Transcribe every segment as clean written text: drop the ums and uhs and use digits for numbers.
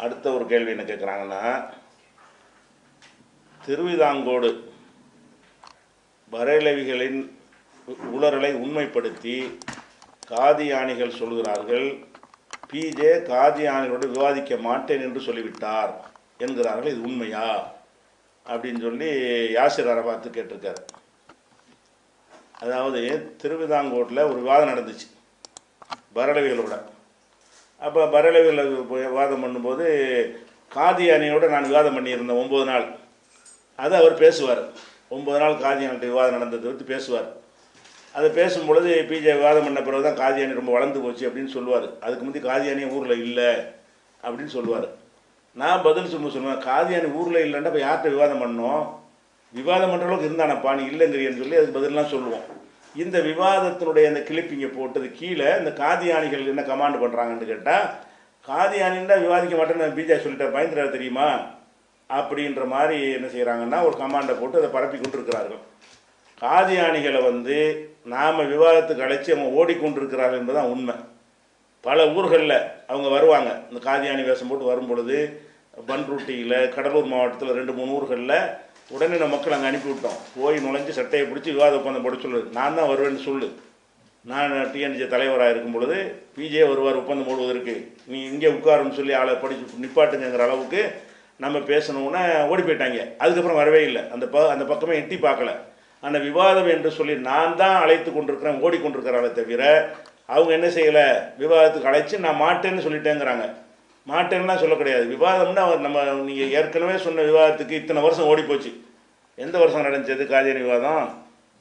அடுத்த ஒரு கேள்வி என்ன கேட்குறாங்கன்னா, திருவிதாங்கோடு பரேலவிகளின் உளறலை உண்மைப்படுத்தி காதியானிகள் சொல்கிறார்கள், பிஜே காதியானிகளோடு விவாதிக்க மாட்டேன் என்று சொல்லிவிட்டார் என்கிறார்கள், இது உண்மையா அப்படின்னு சொல்லி யாசிர் அரபாத்து கேட்டிருக்கார். அதாவது திருவிதாங்கோட்டில் ஒரு விவாதம் நடந்துச்சு பரேலவிகளோட. அப்போ பரேலவிகள் விவாதம் பண்ணும்போது காதியானியோட நான் விவாதம் பண்ணியிருந்தேன் 9 நாள். அதை அவர் பேசுவார். 9 நாள் காதியானிட்ட விவாதம் நடந்ததை பற்றி பேசுவார். அதை பேசும்பொழுது பிஜே விவாதம் பண்ண பிறகு தான் காதியானி ரொம்ப வளர்ந்து போச்சு அப்படின்னு சொல்லுவார். அதுக்கு முந்தைய காதியானி ஊரில் இல்லை அப்படின்னு சொல்லுவார். நான் பதில் சொல்லுவேன், காதியானி ஊரில் இல்லைன்னா இப்போ யார்கிட்ட விவாதம் பண்ணோம்? விவாதம் பண்ணுற அளவுக்கு இருந்தானப்பா, நீ இல்லைங்கிறியன்னு சொல்லி அதுக்கு பதிலாம் சொல்லுவோம். இந்த விவாதத்தினுடைய அந்த கிளிப்பிங்கை போட்டது கீழே இந்த காதியானிகள் என்ன கமாண்ட் பண்ணுறாங்கன்னு கேட்டால், காதியானின்னா விவாதிக்க மாட்டேன்னு பிஜே சொல்லிட்டார், பயந்துறாரு தெரியுமா அப்படின்ற மாதிரி என்ன செய்கிறாங்கன்னா ஒரு கமாண்டை போட்டு அதை பரப்பி கொண்டிருக்கிறார்கள். காதியானிகளை நாம் விவாதத்துக்கு அழைச்சி அவங்க ஓடிக்கொண்டிருக்கிறார்கள் என்பதுதான் உண்மை. பல ஊர்களில் அவங்க வருவாங்க, இந்த காதியானி வேஷம் போட்டு வரும்பொழுது பன்ருட்டியில், கடலூர் மாவட்டத்தில் 2-3 ஊர்களில் உடனே நம்ம மக்கள் அங்கே அனுப்பிவிட்டோம். போய் நுழைஞ்சு சட்டையை பிடிச்சி விவாத ஒப்பந்தம் போட சொல்லுது. நான் தான் வருவேன்னு சொல்லு. நான் டிஎன்ஜே தலைவராக இருக்கும் பொழுது பிஜே வருவார் ஒப்பந்தம் போடுவதற்கு, நீ இங்கே உட்காருன்னு சொல்லி ஆளை படித்து நிப்பாட்டுங்கிற அளவுக்கு நம்ம பேசணுன்னா ஓடி போயிட்டாங்க. அதுக்கப்புறம் வரவே இல்லை. அந்த பக்கமே எட்டி பார்க்கல. அந்த விவாதம் என்று சொல்லி நான் தான் அழைத்து கொண்டிருக்கிறேன், ஓடிக்கொண்டிருக்கிறாங்களே தவிர அவங்க என்ன செய்யலை, விவாதத்துக்கு அழைச்சி நான் மாட்டேன்னு சொல்லிட்டேங்கிறாங்க. மாட்டேன்னா சொல்ல கிடையாது. விவாதம்னா நம்ம நீங்கள் ஏற்கனவே சொன்ன விவாதத்துக்கு இத்தனை வருஷம் ஓடி போச்சு. எந்த வருஷம் நடந்துச்சது காதியானி விவாதம்?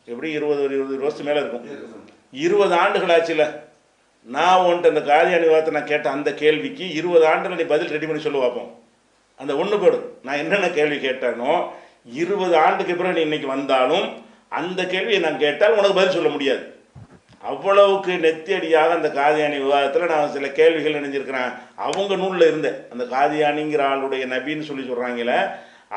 எப்படி 20 வருஷத்துக்கு மேலே இருக்கும். 20 ஆண்டுகள் ஆச்சுல. நான் உன்ட்டு அந்த காதியானி விவாதத்தை நான் கேட்ட அந்த கேள்விக்கு 20 ஆண்டுகள் நீ பதில் ரெடி பண்ணி சொல்லி பார்ப்போம். அந்த ஒன்று போடு, நான் என்னென்ன கேள்வி கேட்டேனோ 20 ஆண்டுக்கு பிறகு நீ இன்னைக்கு வந்தாலும் அந்த கேள்வியை நான் கேட்டால் உனக்கு பதில் சொல்ல முடியாது. அவ்வளவுக்கு நெத்தியடியாக அந்த காதியானி விவாதத்தில் நான் சில கேள்விகள் நினைஞ்சிருக்கிறேன். அவங்க நூலில் இருந்த அந்த காதியானிங்கிற ஆளுடைய நபின்னு சொல்லி சொல்கிறாங்களே,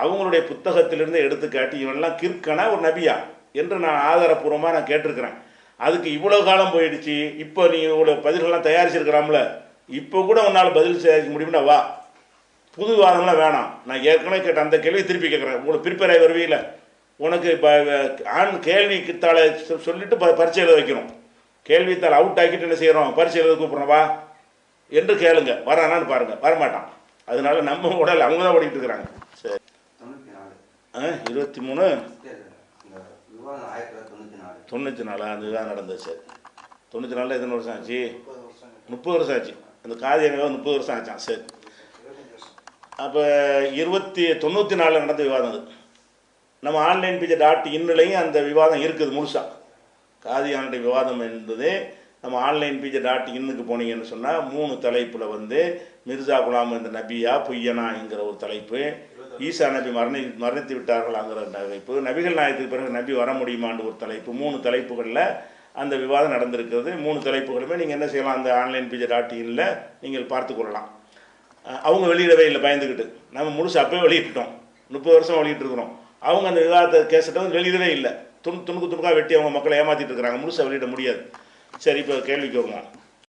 அவங்களுடைய புத்தகத்திலிருந்து எடுத்துக்காட்டி இவனெல்லாம் கிற்கனா ஒரு நபியா என்று நான் ஆதாரப்பூர்வமாக நான் கேட்டிருக்கிறேன். அதுக்கு இவ்வளோ காலம் போயிடுச்சு. இப்போ நீ இவ்வளோ பதில்கள்லாம் தயாரிச்சிருக்கிறாம்ல, இப்போ கூட உன்னால் பதில் செய்ய முடியும்னா வா, புது வாதம்லாம் வேணாம். நான் ஏற்கனவே கேட்ட அந்த கேள்வியை திருப்பி கேட்குறேன். உங்களுக்கு ப்ரிப்பேர் ஆகி வருவீங்கள, உனக்கு இப்போ கேள்வித்தாளை சொல்லிட்டு பரீட்சை எழுத வைக்கணும். கேள்வித்தாள் அவுட் ஆக்கிட்டு என்ன செய்கிறோம், பரீட்சை எழுத கூப்பிட்றோம் வா என்று கேளுங்க. வரானான்னு பாருங்கள், வரமாட்டான். அதனால நம்ம உடல் அவங்க தான் ஓடிக்கிட்டு இருக்கிறாங்க. சரி, 23 94 அந்த விவாதம் நடந்தது. சரி, 94 எத்தனை வருஷம் ஆச்சு? 30 வருஷம் ஆச்சு. அந்த காதியானி 30 வருஷம் ஆச்சான். சரி, அப்போ 94 நடந்த விவாதம் அது. நம்ம onlinepj.in அந்த விவாதம் இருக்குது முழுசாக. காதியானுடைய விவாதம் என்பது நம்ம onlinepj.in போனீங்கன்னு சொன்னால் 3 தலைப்பில் மிர்சா குலாம் இந்த நபியா பொய்யனா என்கிற ஒரு தலைப்பு, ஈசா நபி மரணித்து விட்டார்களாங்கிற தலைப்பு, நபிகள் நாயகத்துக்கு பிறகு நபி வர முடியுமான்னு ஒரு தலைப்பு, 3 தலைப்புகளில் அந்த விவாதம் நடந்திருக்கிறது. 3 தலைப்புகளுமே நீங்கள் என்ன செய்யலாம், அந்த onlinepj.in நீங்கள் பார்த்து கொள்ளலாம். அவங்க வெளியிடவே இல்லை பயந்துக்கிட்டு. நம்ம முழுசு அப்போயே வெளியிட்டோம், 30 வருஷம் வெளியிட்டுருக்குறோம். அவங்க அந்த விவாதத்தை கேசட்டை வெளியிடவே இல்லை. துணுக்காக வெட்டி அவங்க மக்களை ஏமாற்றிட்டு இருக்கிறாங்க. முழுசாக வெளியிட முடியாது. சரி, இப்போ கேள்விக்கு வருவோம்.